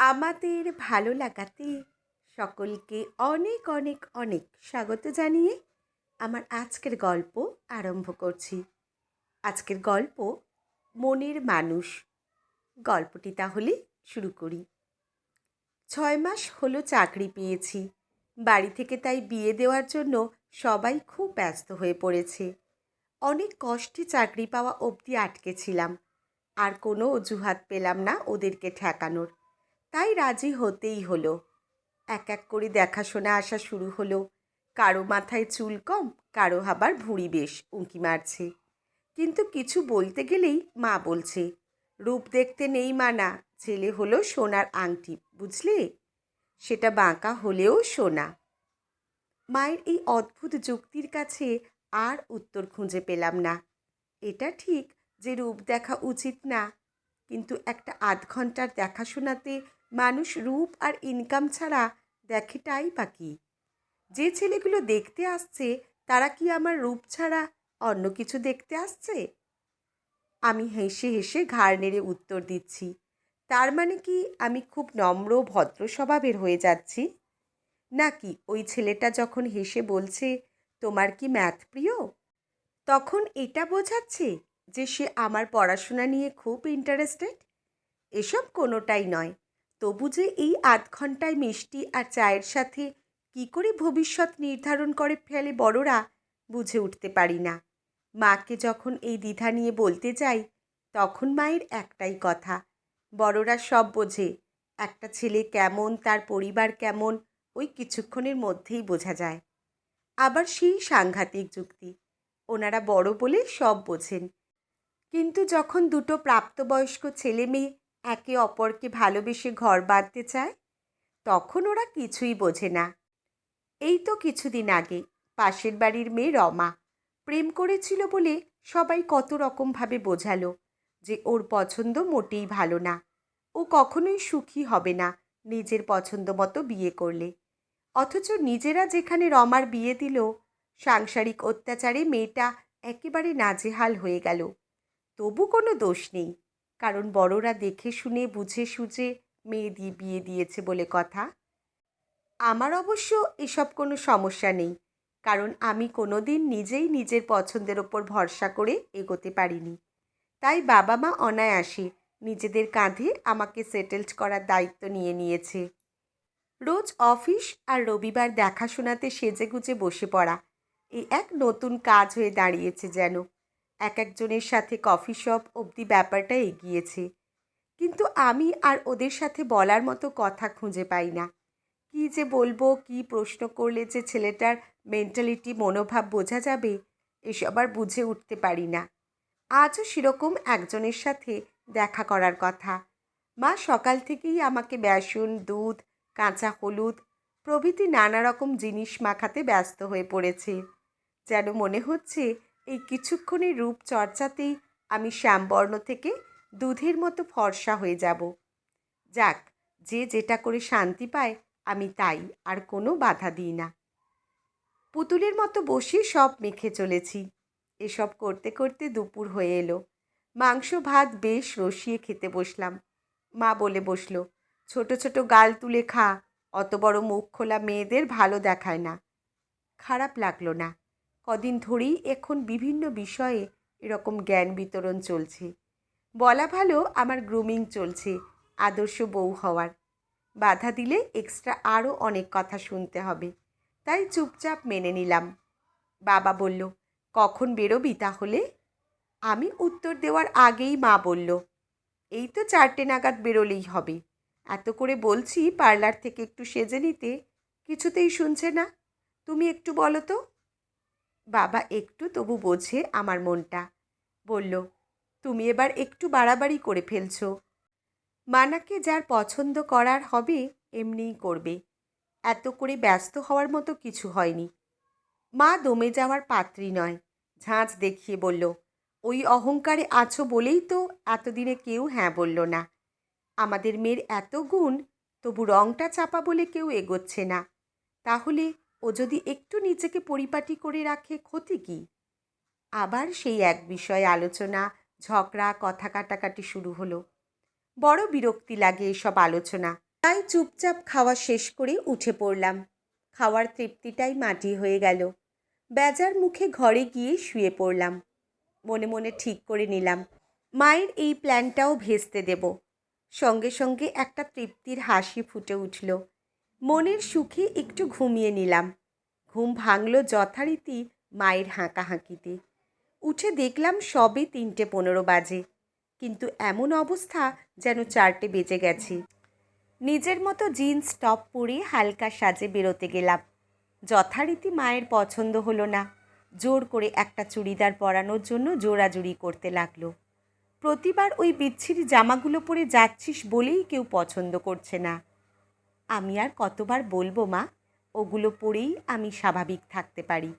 আমাদের ভালো লাগাতে সকলকে অনেক অনেক অনেক স্বাগত জানিয়ে আমার আজকের গল্প আরম্ভ করছি। আজকের গল্প মনের মানুষ। গল্পটি তাহলে শুরু করি। 6 মাস হলো চাকরি পেয়েছি। বাড়ি থেকে তাই বিয়ে দেওয়ার জন্য সবাই খুব ব্যস্ত হয়ে পড়েছে। অনেক কষ্টে চাকরি পাওয়া অবধি আটকে ছিলাম, আর কোনো অজুহাত পেলাম না ওদেরকে ঠেকানোর। তাই রাজি হতেই হলো। এক এক করে দেখাশোনা আসা শুরু হলো। কারো মাথায় চুল কম, কারো আবার ভুঁড়ি বেশ উঁকি মারছে। কিন্তু কিছু বলতে গেলেই মা বলছে, রূপ দেখতে নেই মানা, ছেলে হলো সোনার আংটি, বুঝলে? সেটা বাঁকা হলেও সোনা। মায়ের এই অদ্ভুত যুক্তির কাছে আর উত্তর খুঁজে পেলাম না। এটা ঠিক যে রূপ দেখা উচিত না, কিন্তু একটা আধ ঘন্টার দেখাশোনাতে মানুষ রূপ আর ইনকাম ছাড়া দেখেটাই বা কি? যে ছেলেগুলো দেখতে আসছে তারা কি আমার রূপ ছাড়া অন্য কিছু দেখতে আসছে? আমি হেসে হেসে ঘাড় নেড়ে উত্তর দিচ্ছি, তার মানে কি আমি খুব নম্র ভদ্র স্বভাবের হয়ে যাচ্ছি? নাকি ওই ছেলেটা যখন হেসে বলছে, তোমার কি ম্যাথ প্রিয়, তখন এটা বোঝাচ্ছে যে সে আমার পড়াশোনা নিয়ে খুব ইন্টারেস্টেড? এসব কোনোটাই নয়। তবু যে এই আধ ঘন্টায় মিষ্টি আর চায়ের সাথে কি করে ভবিষ্যৎ নির্ধারণ করে ফেলে বড়রা, বুঝে উঠতে পারি না। মাকে যখন এই দ্বিধা নিয়ে বলতে যাই, তখন মায়ের একটাই কথা, বড়রা সব বোঝে। একটা ছেলে কেমন, তার পরিবার কেমন, ওই কিছুক্ষণের মধ্যেই বোঝা যায়। আবার সেই সাংঘাতিক যুক্তি, ওনারা বড় বলে সব বোঝেন। কিন্তু যখন দুটো প্রাপ্তবয়স্ক ছেলে মেয়ে একে অপরকে ভালোবেসে ঘর বাঁধতে চায়, তখন ওরা কিছুই বোঝে না। এই তো কিছুদিন আগে পাশের বাড়ির মেয়ে রমা প্রেম করেছিল বলে সবাই কত রকমভাবে বোঝালো যে ওর পছন্দ মোটেই ভালো না, ও কখনোই সুখী হবে না নিজের পছন্দ মতো বিয়ে করলে। অথচ নিজেরা যেখানে রমার বিয়ে দিল, সাংসারিক অত্যাচারে মেয়েটা একেবারে নাজেহাল হয়ে গেল। তবু কোনো দোষ নেই, কারণ বড়রা দেখে শুনে বুঝে সুঝে মেয়ে দিয়ে বিয়ে দিয়েছে বলে কথা। আমার অবশ্য এসব কোনো সমস্যা নেই, কারণ আমি কোনো দিন নিজেই নিজের পছন্দের ওপর ভরসা করে এগোতে পারিনি। তাই বাবা মা অনায়াসে নিজেদের কাঁধে আমাকে সেটেলড করার দায়িত্ব নিয়ে নিয়েছে। রোজ অফিস আর রবিবার দেখাশোনাতে সেজেগুজে বসে পড়া, এই এক নতুন কাজ হয়ে দাঁড়িয়েছে যেন। এক একজনের সাথে কফি শপ অবধি ব্যাপারটা এগিয়েছে। কিন্তু আমি আর ওদের সাথে বলার মতো কথা খুঁজে পাই না। কী যে বলবো, কী প্রশ্ন করলে যে ছেলেটার মেন্টালিটি মনোভাব বোঝা যাবে, এসব আর বুঝে উঠতে পারি না। আজও সেরকম একজনের সাথে দেখা করার কথা। মা সকাল থেকেই আমাকে বেসন, দুধ, কাঁচা হলুদ প্রভৃতি নানা রকম জিনিস মাখাতে ব্যস্ত হয়ে পড়েছে। যেন মনে হচ্ছে এই কিছুক্ষণের রূপচর্চাতেই আমি শ্যামবর্ণ থেকে দুধের মতো ফর্সা হয়ে যাব। যাক, যে যেটা করে শান্তি পায় আমি তাই, আর কোনো বাধা দিই না। পুতুলের মতো বসে সব মেখে চলেছি। এসব করতে করতে দুপুর হয়ে এলো। মাংস ভাত বেশ রসিয়ে খেতে বসলাম। মা বলে বসলো, ছোট ছোট গাল তুলে খা, অত বড় মুখ খোলা মেয়েদের ভালো দেখায় না। খারাপ লাগলো না। কদিন ধরেই এখন বিভিন্ন বিষয়ে এরকম জ্ঞান বিতরণ চলছে। বলা ভালো আমার গ্রুমিং চলছে আদর্শ বউ হওয়ার। বাধা দিলে এক্সট্রা আরও অনেক কথা শুনতে হবে, তাই চুপচাপ মেনে নিলাম। বাবা বলল, কখন বেরোবি তাহলে? আমি উত্তর দেওয়ার আগেই মা বলল, এই তো 4টে নাগাদ বেরোলেই হবে। এত করে বলছি পার্লার থেকে একটু সেজে নিতে, কিছুতেই শুনছে না। তুমি একটু বলো তো। বাবা একটু তবু বোঝে আমার মনটা। বলল, তুমি এবার একটু বাড়াবাড়ি করে ফেলছো। মানাকে যার পছন্দ করার হবে এমনিই করবে, এত করে ব্যস্ত হওয়ার মতো কিছু হয়নি। মা দমে যাওয়ার পাত্রী নয়। ঝাঁঝ দেখিয়ে বলল, ওই অহংকারে আছো বলেই তো এতদিনে কেউ হ্যাঁ বলল না। আমাদের মেয়ের এত গুণ, তবু রংটা চাপা বলে কেউ এগোচ্ছে না। তাহলে ও যদি একটু নিজেকে পরিপাটি করে রাখে, ক্ষতি কী? আবার সেই এক বিষয়ে আলোচনা, ঝগড়া, কথা কাটাকাটি শুরু হলো। বড় বিরক্তি লাগে এসব আলোচনা। তাই চুপচাপ খাওয়া শেষ করে উঠে পড়লাম। খাওয়ার তৃপ্তিটাই মাটি হয়ে গেল। বেজার মুখে ঘরে গিয়ে শুয়ে পড়লাম। মনে মনে ঠিক করে নিলাম মায়ের এই প্ল্যানটাও ভেস্তে দেব। সঙ্গে সঙ্গে একটা তৃপ্তির হাসি ফুটে উঠল। মনের সুখে একটু ঘুমিয়ে নিলাম। ঘুম ভাঙল যথারীতি মায়ের হাঁকাহাঁকিতে। উঠে দেখলাম সবে 3:15 বাজে, কিন্তু এমন অবস্থা যেন 4টে বেজে গেছে। নিজের মতো জিন্স টপ পরে হালকা সাজে বেরোতে গেলাম। যথারীতি মায়ের পছন্দ হলো না। জোর করে একটা চুড়িদার পরানোর জন্য জোরাজুরি করতে লাগলো। প্রতিবার ওই বিচ্ছিরি জামাগুলো পরে যাচ্ছিস বলেই কেউ পছন্দ করছে না। আমি আর কতবার বলবো মা, ওগুলো পরেই আমি স্বাভাবিক থাকতে পারি।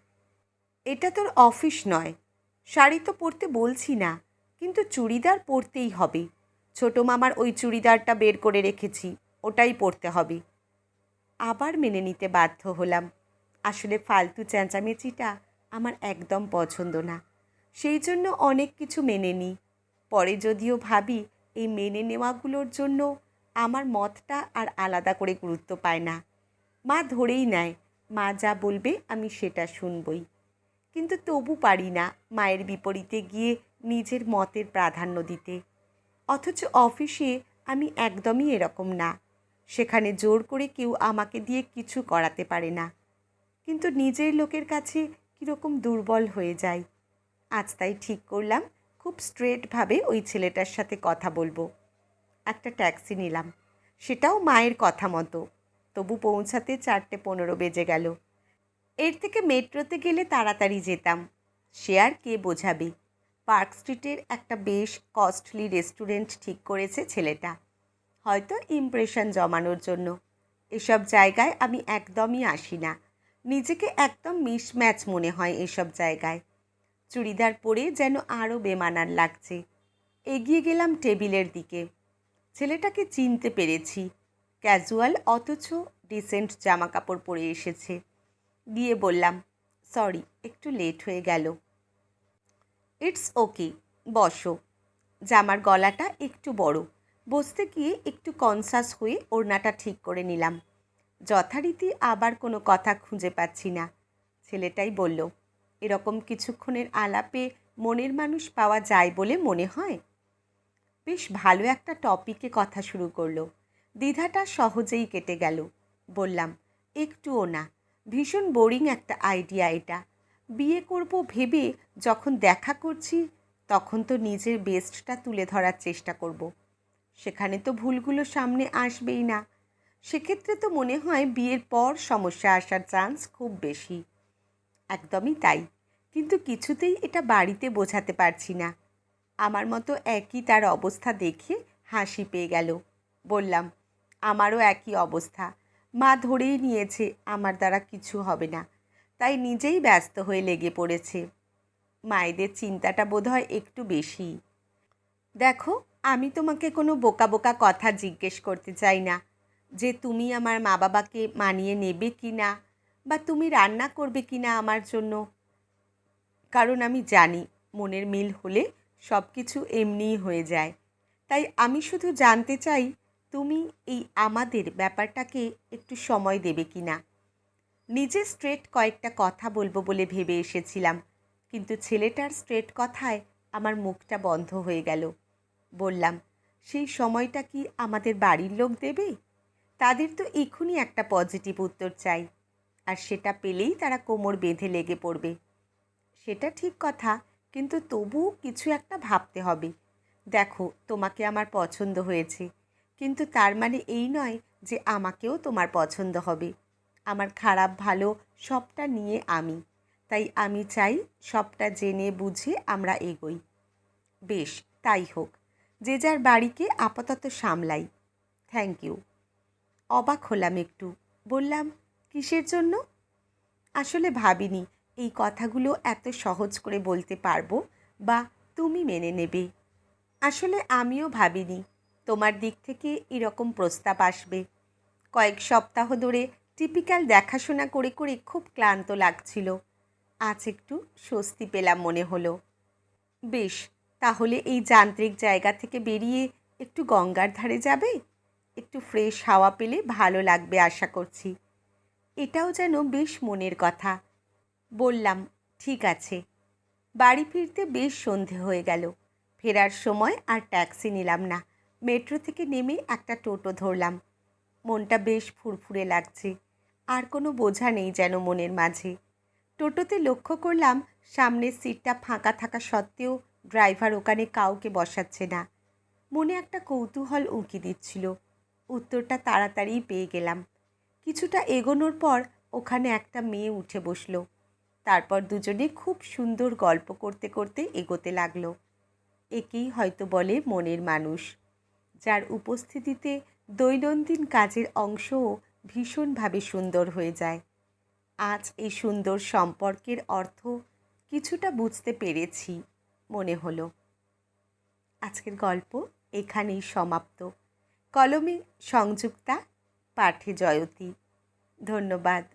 এটা তোর অফিস নয়। শাড়ি তো পরতে বলছি না, কিন্তু চুড়িদার পরতেই হবে। ছোটো মামার ওই চুড়িদারটা বের করে রেখেছি, ওটাই পরতে হবে। আবার মেনে নিতে বাধ্য হলাম। আসলে ফালতু চেঁচামেচিটা আমার একদম পছন্দ না। সেই জন্য অনেক কিছু মেনে নিই। পরে যদিও ভাবি এই মেনে নেওয়াগুলোর জন্য আমার মতটা আর আলাদা করে গুরুত্ব পায় না। মা ধরেই নেয়, মা যা বলবে আমি সেটা শুনবই। কিন্তু তবু পারি না মায়ের বিপরীতে গিয়ে নিজের মতের প্রাধান্য দিতে। অথচ অফিসে আমি একদমই এরকম না। সেখানে জোর করে কেউ আমাকে দিয়ে কিছু করাতে পারে না। কিন্তু নিজের লোকের কাছে কীরকম দুর্বল হয়ে যায়। আজ তাই ঠিক করলাম খুব স্ট্রেটভাবে ওই ছেলেটার সাথে কথা বলবো। একটা ট্যাক্সি নিলাম, সেটাও মায়ের কথা মতো। তবু পৌঁছাতে 4:15 বেজে গেল। এর থেকে মেট্রোতে গেলে তাড়াতাড়ি যেতাম। সে আর কে বোঝাবে। পার্ক স্ট্রিটের একটা বেশ কস্টলি রেস্টুরেন্ট ঠিক করেছে ছেলেটা, হয়তো ইমপ্রেশন জমানোর জন্য। এসব জায়গায় আমি একদমই আসি না। নিজেকে একদম মিসম্যাচ মনে হয় এসব জায়গায়। চুড়িদার পরে যেন আরও বেমানান লাগছে। এগিয়ে গেলাম টেবিলের দিকে। ছেলেটাকে চিনতে পেরেছি। ক্যাজুয়াল অথচ ডিসেন্ট জামাকাপড় পরে এসেছে। গিয়ে বললাম, সরি একটু লেট হয়ে গেল। ইটস ওকে, বসো। জামার গলাটা একটু বড়। বসতে গিয়ে একটু কনসাস হয়ে ওড়নাটা ঠিক করে নিলাম। যথারীতি আবার কোনো কথা খুঁজে পাচ্ছি না। ছেলেটাই বলল, এরকম কিছুক্ষণের আলাপে মনের মানুষ পাওয়া যায় বলে মনে হয়। বেশ ভালো একটা টপিকে কথা শুরু করলো। দ্বিধাটা সহজেই কেটে গেল। বললাম, একটুও না, ভীষণ বোরিং একটা আইডিয়া এটা। বিয়ে করব ভেবে যখন দেখা করছি তখন তো নিজের বেস্টটা তুলে ধরার চেষ্টা করব। সেখানে তো ভুলগুলো সামনে আসবেই না। সেক্ষেত্রে তো মনে হয় বিয়ের পর সমস্যা আসার চান্স খুব বেশি। একদমই তাই, কিন্তু কিছুতেই এটা বাড়িতে বোঝাতে পারছি না। আমার মতো একই তার অবস্থা দেখে হাসি পেয়ে গেল। বললাম, আমারও একই অবস্থা। মা ধরেই নিয়েছে আমার দ্বারা কিছু হবে না, তাই নিজেই ব্যস্ত হয়ে লেগে পড়েছে। মায়েদের চিন্তাটা বোধহয় একটু বেশি। দেখো, আমি তোমাকে কোনো বোকা বোকা কথা জিজ্ঞেস করতে চাই না যে তুমি আমার মা বাবাকে মানিয়ে নেবে কি না, বা তুমি রান্না করবে কি না আমার জন্য। কারণ আমি জানি মনের মিল হলে সব কিছু এমনিই হয়ে যায়। তাই আমি শুধু জানতে চাই তুমি এই আমাদের ব্যাপারটাকে একটু সময় দেবে কি না। নিজে স্ট্রেট কয়েকটা কথা বলবো বলে ভেবে এসেছিলাম, কিন্তু ছেলেটার স্ট্রেট কথায় আমার মুখটা বন্ধ হয়ে গেল। বললাম, সেই সময়টা কি আমাদের বাড়ির লোক দেবে? তাদের তো এখনই একটা পজিটিভ উত্তর চাই, আর সেটা পেলেই তারা কোমর বেঁধে লেগে পড়বে। সেটা ঠিক কথা, কিন্তু তবুও কিছু একটা ভাবতে হবে। দেখো, তোমাকে আমার পছন্দ হয়েছে, কিন্তু তার মানে এই নয় যে আমাকেও তোমার পছন্দ হবে। আমার খারাপ ভালো সবটা নিয়ে আমি। তাই আমি চাই সবটা জেনে বুঝে আমরা এগোই। বেশ, তাই হোক। যে যার বাড়িকে আপাতত সামলাই। Thank you. অবাক হলাম একটু। বললাম, কিসের জন্য? আসলে ভাবিনি এই কথাগুলো এত সহজ করে বলতে পারবো বা তুমি মেনে নেবে। আসলে আমিও ভাবিনি তোমার দিক থেকে এরকম প্রস্তাব আসবে। কয়েক সপ্তাহ ধরে টিপিক্যাল দেখাশোনা করে করে খুব ক্লান্ত লাগছিল। আজ একটু স্বস্তি পেলাম মনে হলো। বেশ, তাহলে এই যান্ত্রিক জায়গা থেকে বেরিয়ে একটু গঙ্গার ধারে যাবে? একটু ফ্রেশ হাওয়া পেলে ভালো লাগবে আশা করছি। এটাও যেন বেশ মনের কথা। বললাম, ঠিক আছে। বাড়ি ফিরতে বেশ সন্ধে হয়ে গেল। ফেরার সময় আর ট্যাক্সি নিলাম না, মেট্রো থেকে নেমে একটা টোটো ধরলাম। মনটা বেশ ফুরফুরে লাগছে, আর কোনো বোঝা নেই যেন মনের মাঝে। টোটোতে লক্ষ্য করলাম সামনের সিটটা ফাঁকা থাকা সত্ত্বেও ড্রাইভার ওখানে কাউকে বসাচ্ছে না। মনে একটা কৌতূহল উঁকি দিচ্ছিল। উত্তরটা তাড়াতাড়ি পেয়ে গেলাম। কিছুটা এগোনোর পর ওখানে একটা মেয়ে উঠে বসলো। তারপর দুজনে খুব সুন্দর গল্প করতে করতে এগোতে লাগলো। একেই হয়তো বলে মনের মানুষ, যার উপস্থিতিতে দৈনন্দিন কাজের অংশও ভীষণভাবে সুন্দর হয়ে যায়। আজ এই সুন্দর সম্পর্কের অর্থ কিছুটা বুঝতে পেরেছি মনে হলো। আজকের গল্প এখানেই সমাপ্ত। কলমে সংযুক্তা, পাঠে জয়তী। ধন্যবাদ।